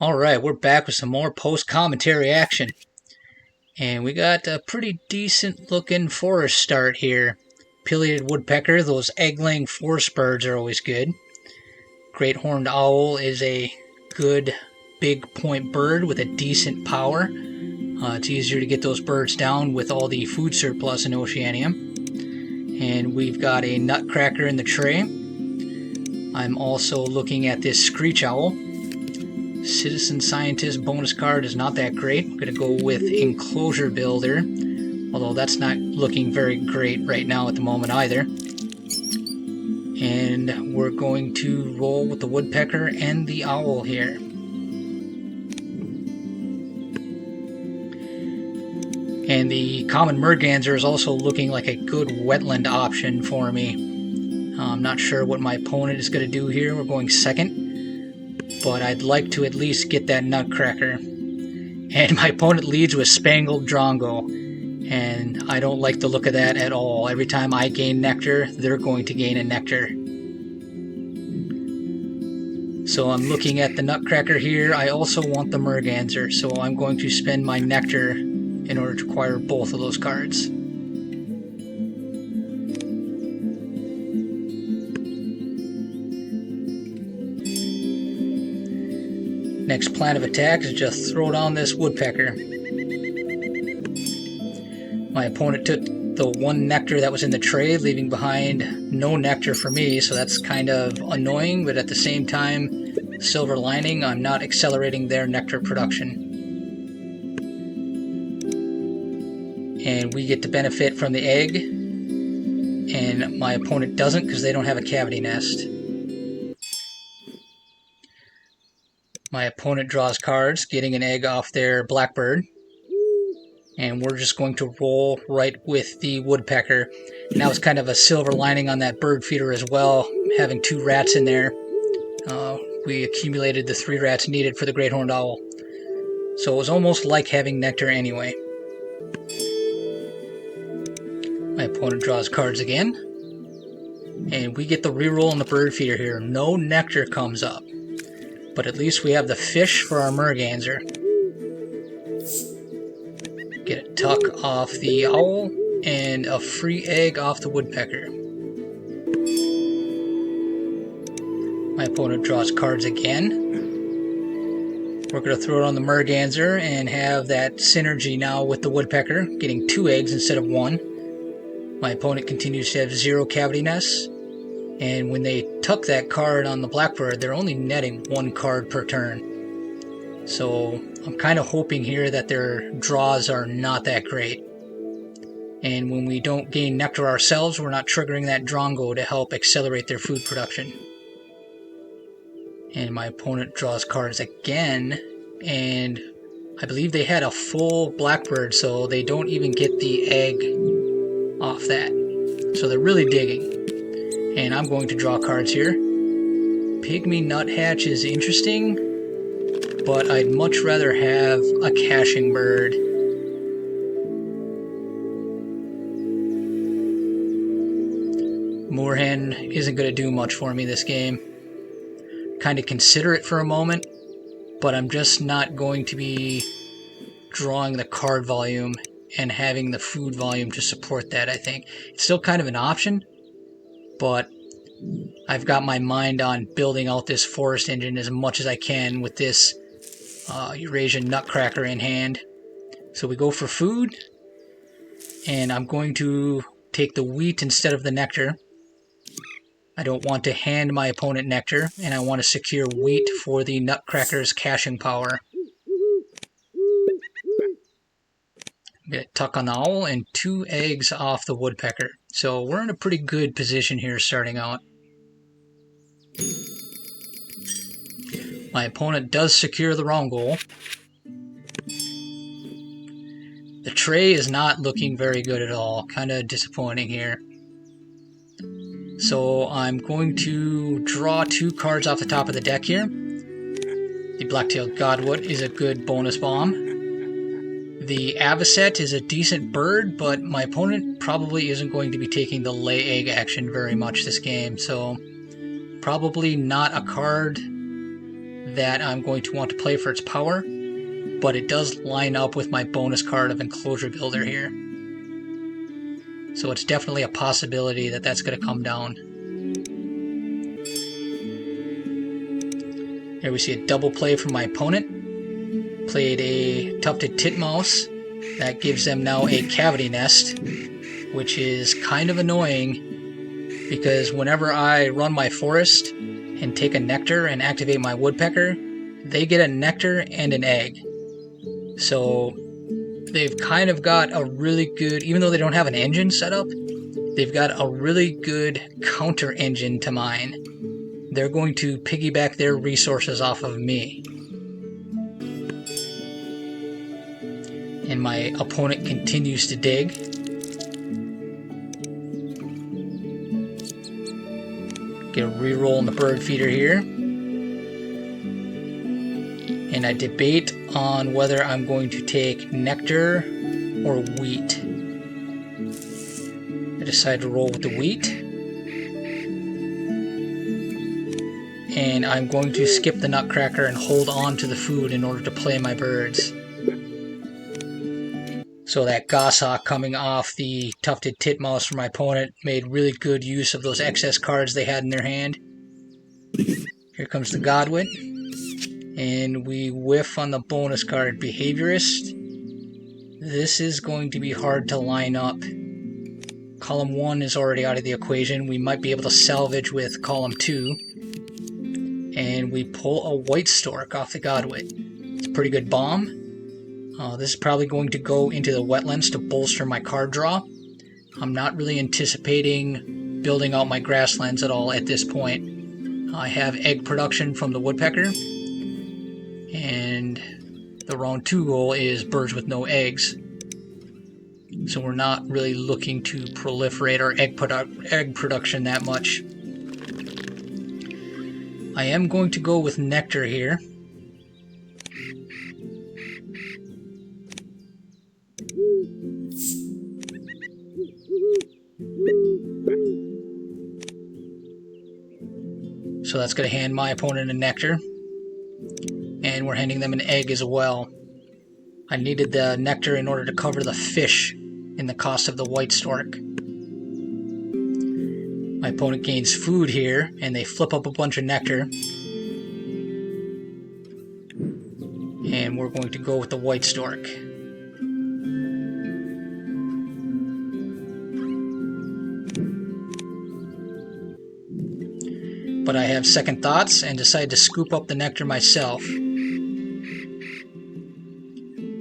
Alright, we're back with some more post-commentary action. And we got a pretty decent looking forest start here. Pileated woodpecker, those egg-laying forest birds are always good. Great horned owl is a good big point bird with a decent power. It's easier to get those birds down with all the food surplus in Oceania. And we've got a nutcracker in the tray. I'm also looking at this screech owl. Citizen Scientist bonus card is not that great. I'm going to go with Enclosure Builder, although that's not looking very great right now at the moment either. And we're going to roll with the woodpecker and the owl here. And the common merganser is also looking like a good wetland option for me. I'm not sure what my opponent is going to do here. We're going second. But I'd like to at least get that nutcracker. And my opponent leads with Spangled Drongo. And I don't like the look of that at all. Every time I gain nectar, they're going to gain a nectar. So I'm looking at the nutcracker here. I also want the merganser, so I'm going to spend my nectar in order to acquire both of those cards. Next plan of attack is just throw down this woodpecker. My opponent took the one nectar that was in the tray, leaving behind no nectar for me, so that's kind of annoying, but at the same time, silver lining, I'm not accelerating their nectar production. And we get to benefit from the egg, and my opponent doesn't because they don't have a cavity nest. My opponent draws cards, getting an egg off their blackbird. And we're just going to roll right with the woodpecker. And that was kind of a silver lining on that bird feeder as well, having 2 rats in there. We accumulated the 3 rats needed for the great horned owl. So it was almost like having nectar anyway. My opponent draws cards again. And we get the reroll on the bird feeder here. No nectar comes up. But at least we have the fish for our merganser. Get a tuck off the owl and a free egg off the woodpecker. My opponent draws cards again. We're going to throw it on the merganser and have that synergy now with the woodpecker, getting 2 eggs instead of 1. My opponent continues to have 0 cavity nests. And when they tuck that card on the blackbird, they're only netting 1 card per turn. So I'm kind of hoping here that their draws are not that great. And when we don't gain nectar ourselves, we're not triggering that drongo to help accelerate their food production. And my opponent draws cards again, and I believe they had a full blackbird, so they don't even get the egg off that. So they're really digging. And I'm going to draw cards here. Pygmy Nuthatch is interesting, but I'd much rather have a caching bird. Moorhen isn't going to do much for me this game. Kind of consider it for a moment, but I'm just not going to be drawing the card volume and having the food volume to support that, I think. It's still kind of an option, but I've got my mind on building out this forest engine as much as I can with this Eurasian nutcracker in hand. So we go for food, and I'm going to take the wheat instead of the nectar. I don't want to hand my opponent nectar, and I want to secure wheat for the nutcracker's caching power. Get a tuck on the owl and 2 eggs off the woodpecker. So we're in a pretty good position here starting out. My opponent does secure the wrong goal. The tray is not looking very good at all. Kind of disappointing here. So I'm going to draw 2 cards off the top of the deck here. The Black-tailed Godwit is a good bonus bomb. The Avocet is a decent bird, but my opponent probably isn't going to be taking the lay egg action very much this game, so probably not a card that I'm going to want to play for its power, but it does line up with my bonus card of Enclosure Builder here. So it's definitely a possibility that that's going to come down. Here we see a double play from my opponent. Played a Tufted Titmouse. That gives them now a Cavity Nest, which is kind of annoying because whenever I run my forest and take a nectar and activate my woodpecker, they get a nectar and an egg. So they've kind of got a really good, even though they don't have an engine set up, they've got a really good counter engine to mine. They're going to piggyback their resources off of me. And my opponent continues to dig. Get a reroll in the bird feeder here. And I debate on whether I'm going to take nectar or wheat. I decide to roll with the wheat. And I'm going to skip the nutcracker and hold on to the food in order to play my birds. So that goshawk coming off the Tufted Titmouse for my opponent made really good use of those excess cards they had in their hand. Here comes the Godwit. And we whiff on the bonus card, Behaviorist. This is going to be hard to line up. Column 1 is already out of the equation. We might be able to salvage with column 2. And we pull a White Stork off the Godwit. It's a pretty good bomb. This is probably going to go into the wetlands to bolster my card draw. I'm not really anticipating building out my grasslands at all at this point. I have egg production from the woodpecker, and the round 2 goal is birds with no eggs. So we're not really looking to proliferate our egg production that much. I am going to go with nectar here. So that's going to hand my opponent a nectar. And we're handing them an egg as well. I needed the nectar in order to cover the fish in the cost of the White Stork. My opponent gains food here, and they flip up a bunch of nectar. And we're going to go with the White Stork. But I have second thoughts and decide to scoop up the nectar myself.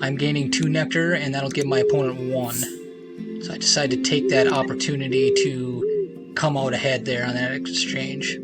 I'm gaining 2 nectar, and that'll give my opponent 1. So I decide to take that opportunity to come out ahead there on that exchange.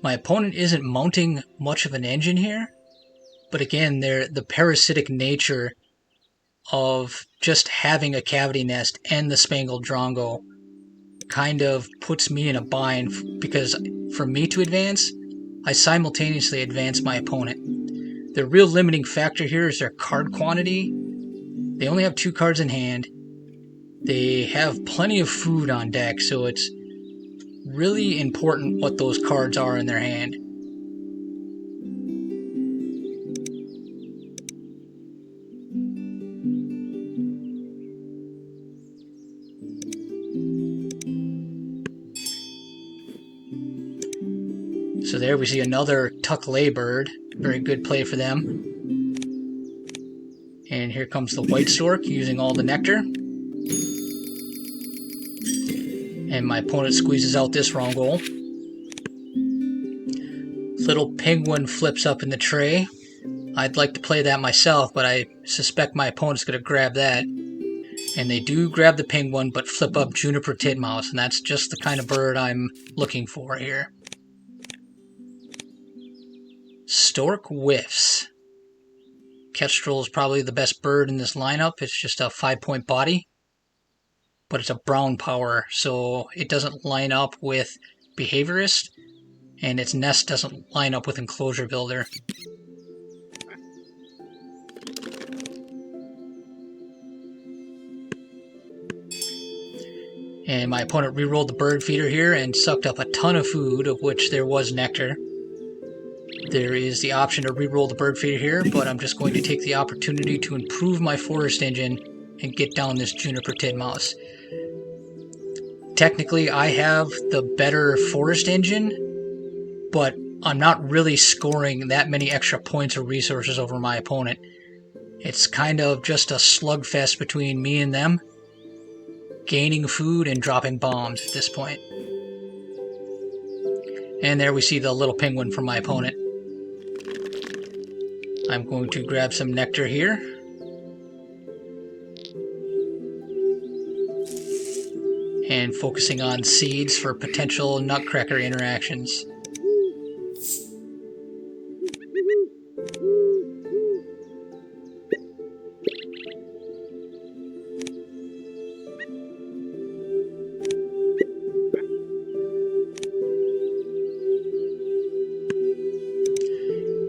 My opponent isn't mounting much of an engine here, but again, the parasitic nature of just having a cavity nest and the Spangled Drongo kind of puts me in a bind, because for me to advance, I simultaneously advance my opponent. The real limiting factor here is their card quantity. They only have 2 cards in hand. They have plenty of food on deck, so it's really important what those cards are in their hand. So there we see another Tuck-lay bird. Very good play for them. And here comes the White Stork using all the nectar. And my opponent squeezes out this wrong goal. Little penguin flips up in the tray. I'd like to play that myself, but I suspect my opponent's going to grab that. And they do grab the penguin, but flip up Juniper Titmouse, and that's just the kind of bird I'm looking for here. Stork whiffs. Kestrel is probably the best bird in this lineup. It's just a 5-point body, but it's a brown power, so it doesn't line up with behaviorist, and its nest doesn't line up with enclosure builder. And my opponent rerolled the bird feeder here and sucked up a ton of food, of which there was nectar. There is the option to reroll the bird feeder here, but I'm just going to take the opportunity to improve my forest engine and get down this juniper titmouse. Technically, I have the better forest engine, but I'm not really scoring that many extra points or resources over my opponent. It's kind of just a slugfest between me and them, gaining food and dropping bombs at this point. And there we see the little penguin from my opponent. I'm going to grab some nectar here. And focusing on seeds for potential nutcracker interactions.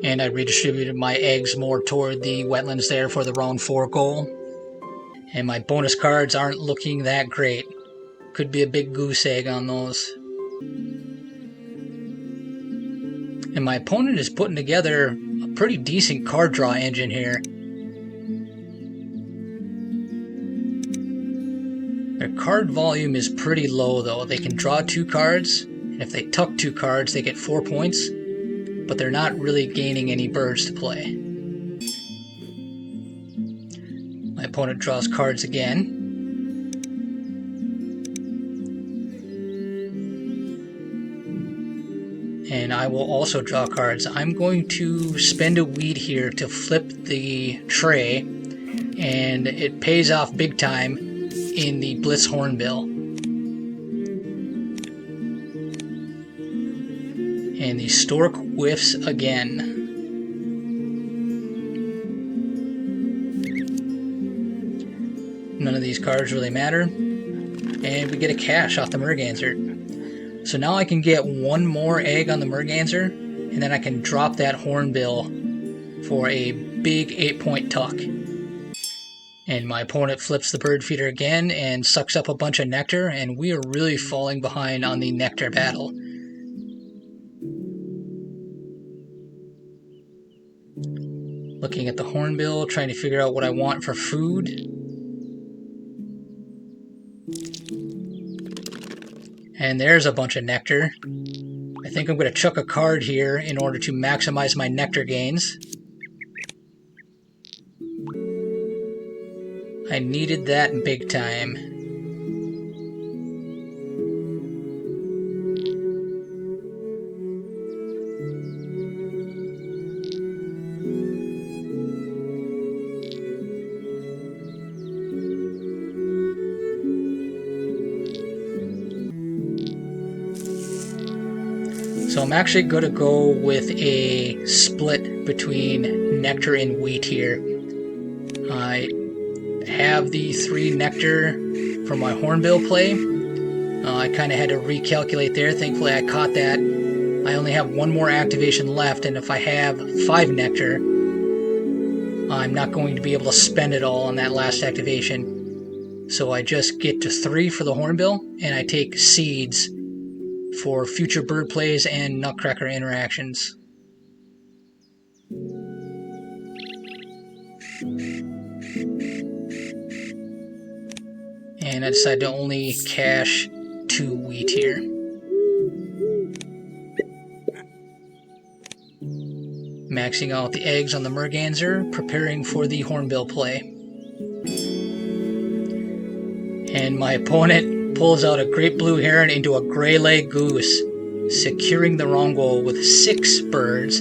And I redistributed my eggs more toward the wetlands there for the round 4 goal. And my bonus cards aren't looking that great. Could be a big goose egg on those. And my opponent is putting together a pretty decent card draw engine here. Their card volume is pretty low though. They can draw 2 cards, and if they tuck 2 cards they get 4 points, but they're not really gaining any birds to play. My opponent draws cards again. And I will also draw cards. I'm going to spend a weed here to flip the tray, and it pays off big time in the Blitz Hornbill. And the Stork whiffs again. None of these cards really matter. And we get a cash off the Merganser. So now I can get 1 more egg on the Merganser, and then I can drop that Hornbill for a big 8-point tuck. And my opponent flips the bird feeder again and sucks up a bunch of nectar, and we are really falling behind on the nectar battle. Looking at the Hornbill, trying to figure out what I want for food. And there's a bunch of nectar. I think I'm going to chuck a card here in order to maximize my nectar gains. I needed that big time. So I'm actually going to go with a split between nectar and wheat here. I have the 3 nectar for my Hornbill play. I kind of had to recalculate there. Thankfully I caught that. I only have 1 more activation left, and if I have 5 nectar, I'm not going to be able to spend it all on that last activation. So I just get to 3 for the Hornbill, and I take seeds for future bird plays and nutcracker interactions. And I decided to only cash 2 wheat here. Maxing out the eggs on the Merganser, preparing for the Hornbill play. And my opponent pulls out a great blue heron into a gray leg goose, securing the Drongo with 6 birds,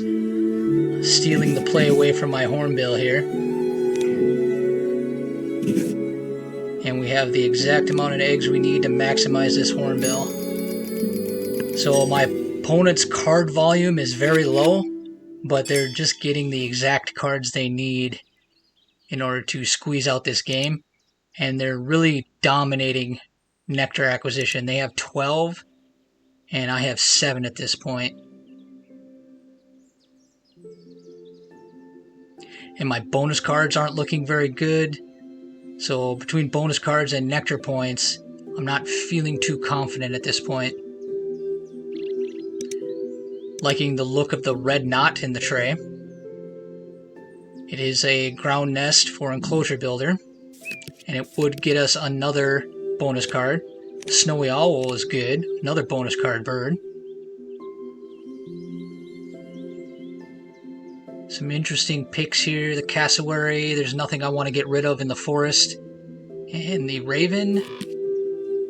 stealing the play away from my Hornbill here. And we have the exact amount of eggs we need to maximize this Hornbill. So my opponent's card volume is very low, but they're just getting the exact cards they need in order to squeeze out this game. And they're really dominating nectar acquisition. They have 12, and I have 7 at this point. And my bonus cards aren't looking very good. So between bonus cards and nectar points, I'm not feeling too confident at this point. Liking the look of the red knot in the tray. It is a ground nest for enclosure builder, and it would get us another bonus card. The snowy owl is good, another bonus card bird. Some interesting picks here. The cassowary, there's nothing I want to get rid of in the forest. And the raven,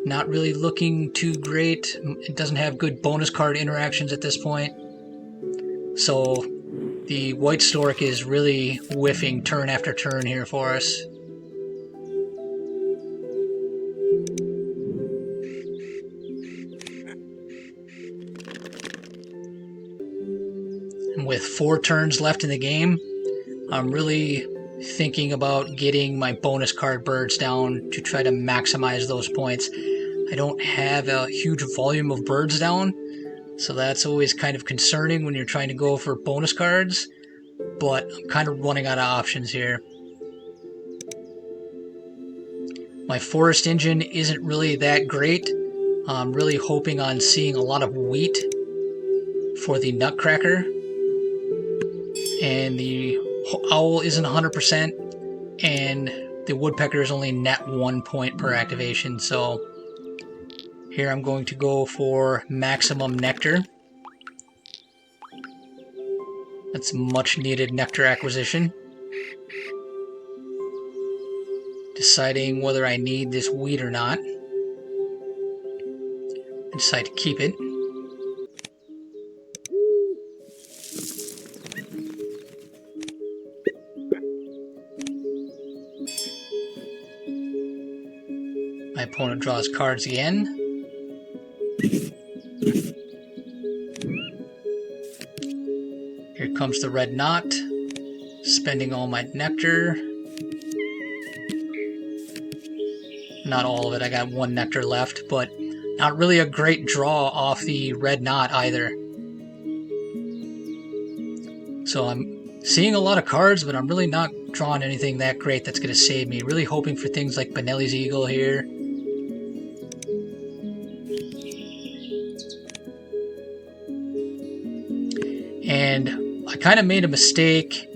not really looking too great. It doesn't have good bonus card interactions at this point. So the white stork is really whiffing turn after turn here for us. And with 4 turns left in the game, I'm really thinking about getting my bonus card birds down to try to maximize those points. I don't have a huge volume of birds down, so that's always kind of concerning when you're trying to go for bonus cards, but I'm kind of running out of options here. My forest engine isn't really that great. I'm really hoping on seeing a lot of wheat for the nutcracker. And the owl isn't 100%, and the woodpecker is only net 1 point per activation, so here I'm going to go for maximum nectar. That's much needed nectar acquisition. Deciding whether I need this wheat or not. I decide to keep it. My opponent draws cards again. Here comes the red knot, spending all my nectar. Not all of it, I got 1 nectar left, but not really a great draw off the red knot either. So I'm seeing a lot of cards, but I'm really not drawing anything that great that's going to save me. Really hoping for things like Benelli's Eagle here. And I kind of made a mistake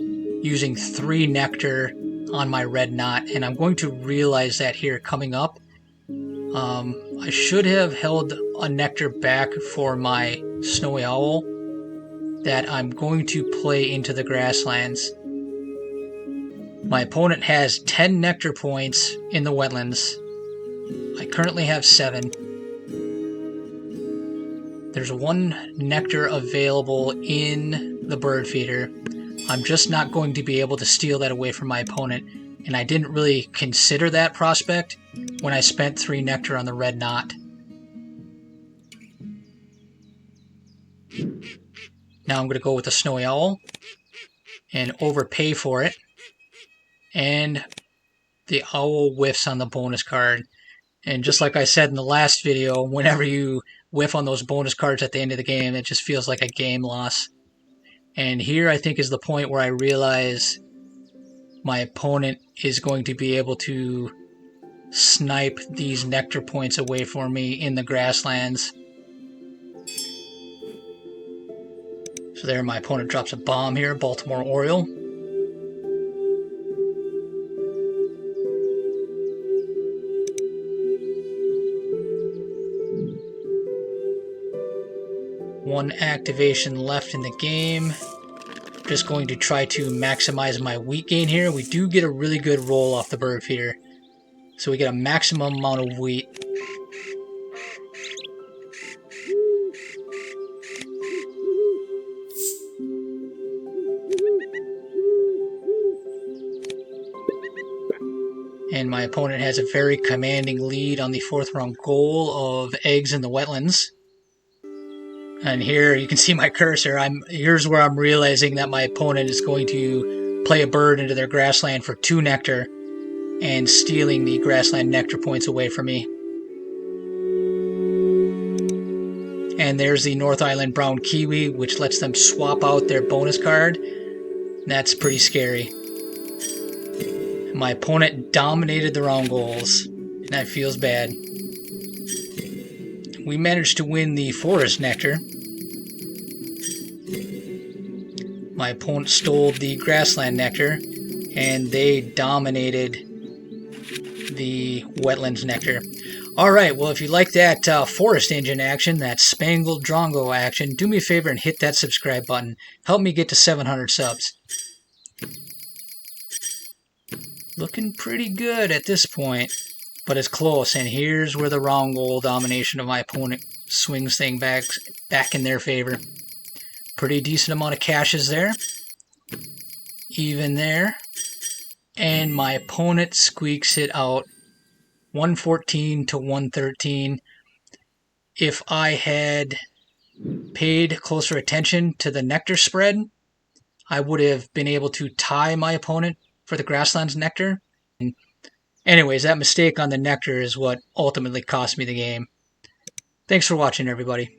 using 3 nectar on my red knot, and I'm going to realize that here coming up. I should have held a nectar back for my snowy owl that I'm going to play into the grasslands. My opponent has 10 nectar points in the wetlands. I currently have 7. There's 1 nectar available in the bird feeder. I'm just not going to be able to steal that away from my opponent, and I didn't really consider that prospect when I spent 3 nectar on the red knot. Now I'm going to go with the snowy owl and overpay for it. And the owl whiffs on the bonus card. And just like I said in the last video, whenever you whiff on those bonus cards at the end of the game, it just feels like a game loss. And here I think is the point where I realize my opponent is going to be able to snipe these nectar points away from me in the grasslands. So there my opponent drops a bomb here, Baltimore Oriole. One activation left in the game. Just going to try to maximize my wheat gain here. We do get a really good roll off the bird feeder, so we get a maximum amount of wheat. And my opponent has a very commanding lead on the 4th round goal of eggs in the wetlands. And here you can see my cursor. Here's where I'm realizing that my opponent is going to play a bird into their grassland for 2 nectar and stealing the grassland nectar points away from me. And there's the North Island Brown Kiwi, which lets them swap out their bonus card. That's pretty scary. My opponent dominated the round goals, and that feels bad. We managed to win the Forest Nectar. My opponent stole the Grassland Nectar, and they dominated the Wetlands Nectar. Alright, well, if you like that Forest Engine action, that Spangled Drongo action, do me a favor and hit that subscribe button. Help me get to 700 subs. Looking pretty good at this point, but it's close, and here's where the round goal domination of my opponent swings things back in their favor. Pretty decent amount of caches there. Even there. And my opponent squeaks it out 114 to 113. If I had paid closer attention to the nectar spread, I would have been able to tie my opponent for the Grasslands Nectar. Anyways, that mistake on the nectar is what ultimately cost me the game. Thanks for watching, everybody.